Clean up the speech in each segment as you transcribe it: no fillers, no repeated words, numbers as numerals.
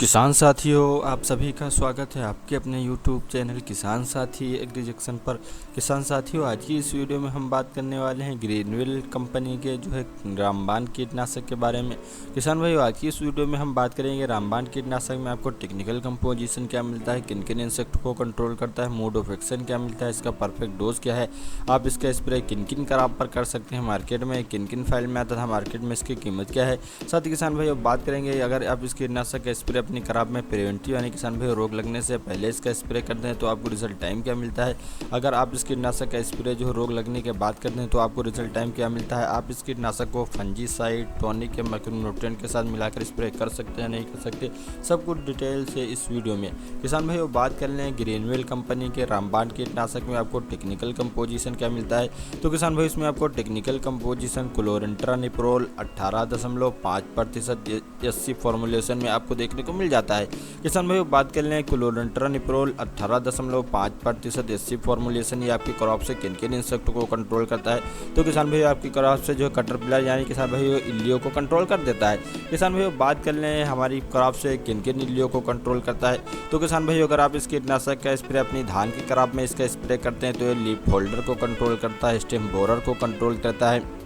किसान साथियों, आप सभी का स्वागत है आपके अपने YouTube चैनल किसान साथी एग्री जंक्शन पर। किसान साथियों, आज की इस वीडियो में हम बात करने वाले हैं ग्रीनवेल कंपनी के जो है रामबाण कीटनाशक के बारे में। किसान भाइयों, आज की इस वीडियो में हम बात करेंगे रामबाण कीटनाशक में आपको टेक्निकल कंपोजिशन क्या मिलता है, किन किन इंसेक्ट को कंट्रोल करता है, मोड ऑफ एक्शन क्या मिलता है, इसका परफेक्ट डोज क्या है, आप इसका स्प्रे किन किन कराब पर कर सकते हैं, मार्केट में किन किन फाइल में आता था, मार्केट में इसकी कीमत क्या है। साथ ही किसान भाइयों बात करेंगे, अगर आप इस कीटनाशक का स्प्रे अपनी खराब में प्रिवेंटिव यानी किसान भाई रोग लगने से पहले इसका स्प्रे करते हैं तो आपको रिजल्ट टाइम क्या मिलता है। अगर आप इस कीटनाशक का स्प्रे जो रोग लगने के बाद करते हैं तो आपको रिजल्ट टाइम क्या मिलता है। आप इस कीटनाशक को फंजीसाइड, टॉनिक या माइक्रोन्यूट्रिएंट के साथ मिलाकर स्प्रे कर सकते हैं नहीं कर सकते, सब कुछ डिटेल से इस वीडियो में। किसान भाई बात कर लें ग्रीनवेल कंपनी के रामबाण कीटनाशक में आपको टेक्निकल कंपोजिशन क्या मिलता है। तो किसान भाई इसमें आपको टेक्निकल कंपोजिशन क्लोरेंट्रानिप्रोल 18.5% एससी फॉर्मुलेशन में आपको देखने को मिल जाता है। किसान भाई बात कर लें क्लोरेंट्रानिप्रोल 18.5% एससी फॉर्मुलेशन, ये आपकी क्रॉप से किन किन इंसेक्ट को कंट्रोल करता है। तो किसान भाई आपकी क्रॉप से जो कटरपिलर यानी किसान भाई इल्लियों को कंट्रोल कर देता है। किसान भाई बात कर लें हमारी क्रॉप से किन किन इल्लियों को कंट्रोल करता है। तो किसान भाई अगर आप इस कीटनाशक का स्प्रे अपनी धान की क्रॉप में इसका स्प्रे करते हैं तो ये लीफ होल्डर को कंट्रोल करता है, स्टेम बोरर को कंट्रोल करता है।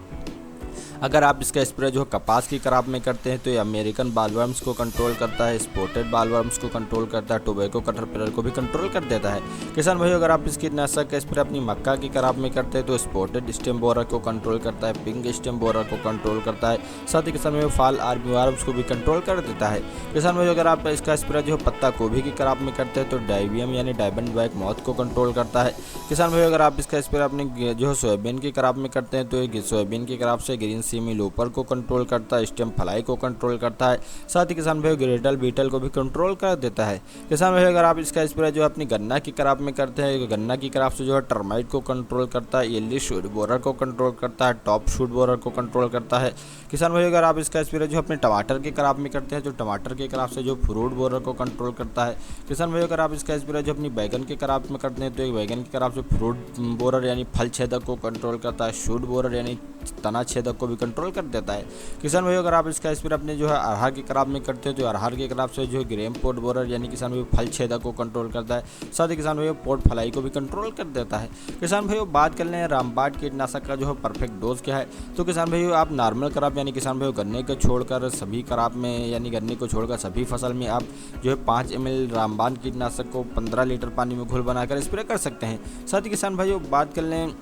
अगर आप इसका स्प्रे जो कपास की क्रॉप में करते हैं तो ये अमेरिकन बालवर्म्स को कंट्रोल करता है, स्पॉटेड बालवर्म्स को कंट्रोल करता है, टोबैको कटरपिलर को भी कंट्रोल कर देता है। किसान भाई अगर आप इस कीटनाशक का स्प्रे अपनी मक्का की क्रॉप में करते हैं तो स्पॉटेड स्टेम बोरर को कंट्रोल करता है, पिंक स्टेम बोरर को कंट्रोल करता है। साथ ही किसान भाई फॉल आर्मीवर्म्स को भी कंट्रोल कर देता है। किसान भाई अगर आप इसका स्प्रे जो पत्ता गोभी की क्रॉप में करते हैं तो डायवियम यानी डायमंड ब्लैक मॉथ को कंट्रोल करता है। किसान भाई अगर आप इसका स्प्रे अपनी जो सोयाबीन की क्रॉप में करते हैं तो ये सोयाबीन की क्रॉप से ग्रीन सीमी लोपर को कंट्रोल करता है, स्टेम फ्लाई को कंट्रोल करता है। साथ ही किसान भाई ग्रेटल बीटल को भी कंट्रोल कर देता है। किसान भाई अगर आप इसका स्प्रे जो अपनी गन्ना की क्रॉप में करते हैं, गन्ना की क्रॉप से जो है टर्माइट को कंट्रोल करता है, येली शूट बोरर को कंट्रोल करता है, टॉप शूट बोरर को कंट्रोल करता है। किसान भाई अगर आप इसका स्प्रे जो अपने टमाटर की क्रॉप में करते हैं तो टमाटर की क्रॉप से जो फ्रूट बोरर को कंट्रोल करता है। किसान भाई अगर आप इसका स्प्रे जो अपनी बैगन की क्रॉप में करते हैं तो बैगन की क्रॉप से फ्रूट बोरर यानी फल छेदक को कंट्रोल करता है, शूट बोरर यानी तना छेदक को भी कंट्रोल कर देता है। किसान भाई अगर आप इसका स्प्रे अपने जो है अरहर की क्रॉप में करते हैं तो अरहर की क्रॉप से जो है ग्रेम पोट बोरर यानी किसान भाई फल छेदक को कंट्रोल करता है। साथ ही किसान भाई पोट फ्लाई को भी कंट्रोल कर देता है। किसान भाई बात कर लें रामबाण कीटनाशक का जो है परफेक्ट डोज क्या है। तो किसान भाई आप नॉर्मल क्रॉप यानी किसान भाई गन्ने को छोड़कर सभी क्रॉप में यानी गन्ने को छोड़कर सभी फसल में आप जो है 5 ml रामबाण कीटनाशक को 15 लीटर पानी में घोल बनाकर स्प्रे कर सकते हैं। साथ ही किसान भाइयों बात कर लें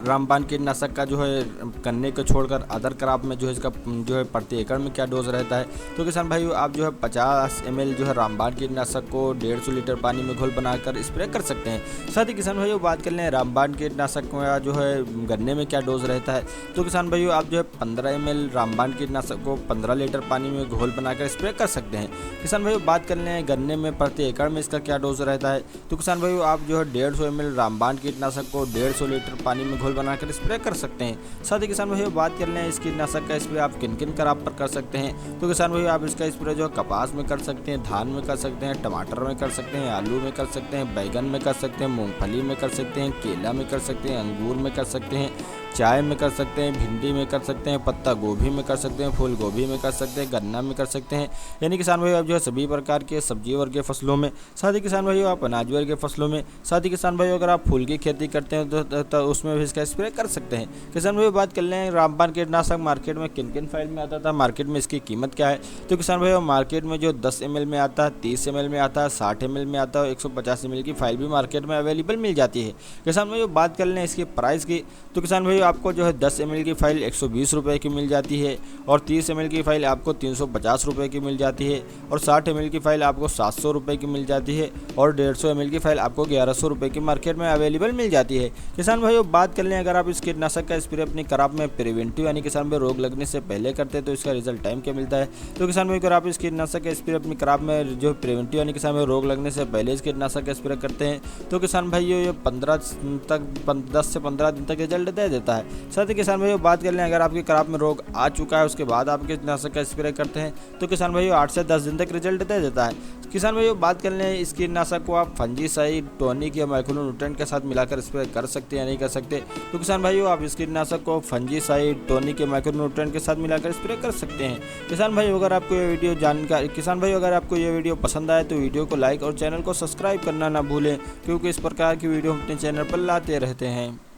रामबाण कीटनाशक का जो है गन्ने को छोड़कर अदर क्रॉप में जो है इसका जो है प्रति एकड़ में क्या डोज रहता है। तो किसान भाइयों आप जो है 50 ml जो है रामबाण कीटनाशक को 150 लीटर पानी में घोल बनाकर स्प्रे कर सकते हैं। साथ ही किसान भाइयों बात कर लें रामबाण कीटनाशक का जो है गन्ने में क्या डोज रहता है। तो किसान भाइयों आप जो है 15 ml रामबाण कीटनाशक को 15 लीटर पानी में घोल बनाकर स्प्रे कर सकते हैं। किसान भाइयों बात कर लें गन्ने में प्रति एकड़ में इसका क्या डोज रहता है। तो किसान भाइयों आप जो है 150 ml रामबाण कीटनाशक को 150 लीटर पानी में घोल बनाकर स्प्रे कर सकते हैं। साथ ही किसान भाइयों बात कर लें इस कीटनाशक का स्प्रे आप किन किन क्रॉप पर कर सकते हैं। तो किसान भाइयों आप इसका स्प्रे जो है कपास में कर सकते हैं, धान में कर सकते हैं, टमाटर में कर सकते हैं, आलू में कर सकते हैं, बैगन में कर सकते हैं, मूंगफली में कर सकते हैं, केला में कर सकते हैं, अंगूर में कर सकते हैं, चाय में कर सकते हैं, भिंडी में कर सकते हैं, पत्ता गोभी में कर सकते हैं, फूल गोभी में कर सकते हैं, गन्ना में कर सकते हैं। यानी किसान भाइयों आप जो है सभी प्रकार के सब्जी वर्ग के फसलों में, साथ ही किसान भाइयों आप अनाज वर्ग के फसलों में, साथ ही किसान भाइयों अगर आप फूल की खेती करते हैं तो उसमें भी इसका स्प्रे कर सकते हैं। किसान भाइयों बात कर लें रामबाण कीटनाशक मार्केट में किन किन फाइल में आता था, मार्केट में इसकी कीमत क्या है। तो किसान भाइयों मार्केट में जो 10 ml में आता है, 30 ml में आता है, 60 ml में आता है, 150 ml की फाइल भी मार्केट में अवेलेबल मिल जाती है। किसान भाइयों बात कर लें इसकी प्राइस की। तो किसान भाइयों आपको जो है 10 ml की फाइल 120 रुपये की मिल जाती है और 30 ml की फाइल आपको 350 रुपये की मिल जाती है और 60 ml की फाइल आपको 700 रुपये की मिल जाती है और 150 ml की फाइल आपको 1100 रुपये की मार्केट में अवेलेबल मिल जाती है। किसान भाइयों बात कर लें अगर आप इस कीटनाशक का स्प्रे अपनी क्रॉप में प्रिवेंटिव यानी किसान भाई रोग लगने से पहले करते हैं तो इसका रिजल्ट टाइम क्या मिलता है। तो किसान भाई अगर आप इस कीटनाशक का स्प्रे अपनी क्रॉप में जो प्रिवेंटिव यानी किसान भाई रोग लगने से पहले इस कीटनाशक का स्प्रे करते हैं तो किसान भाइयों ये 10 से 15 दिन तक रिजल्ट दे देता जाता है। साथ ही किसान भाइयों बात कर लें, अगर आपकी क्रॉप में रोग आ चुका है उसके बाद आप कीटनाशक का स्प्रे करते हैं तो किसान भाइयों 8 से 10 दिन तक रिजल्ट दे देता है। किसान भाइयों बात कर लें, इस कीटनाशक को आप फंजीसाइड, टॉनिक या माइक्रोन्यूट्रेंट के साथ मिलाकर स्प्रे कर सकते हैं या नहीं कर सकते। तो किसान भाइयों आप इस कीटनाशक को फंजीसाइड, टॉनिक या माइक्रोन्यूट्रेंट के साथ मिलाकर स्प्रे कर सकते हैं। किसान भाइयों अगर आपको ये वीडियो पसंद आए तो वीडियो को लाइक और चैनल को सब्सक्राइब करना ना भूलें, क्योंकि इस प्रकार की वीडियो हम अपने चैनल पर लाते रहते हैं।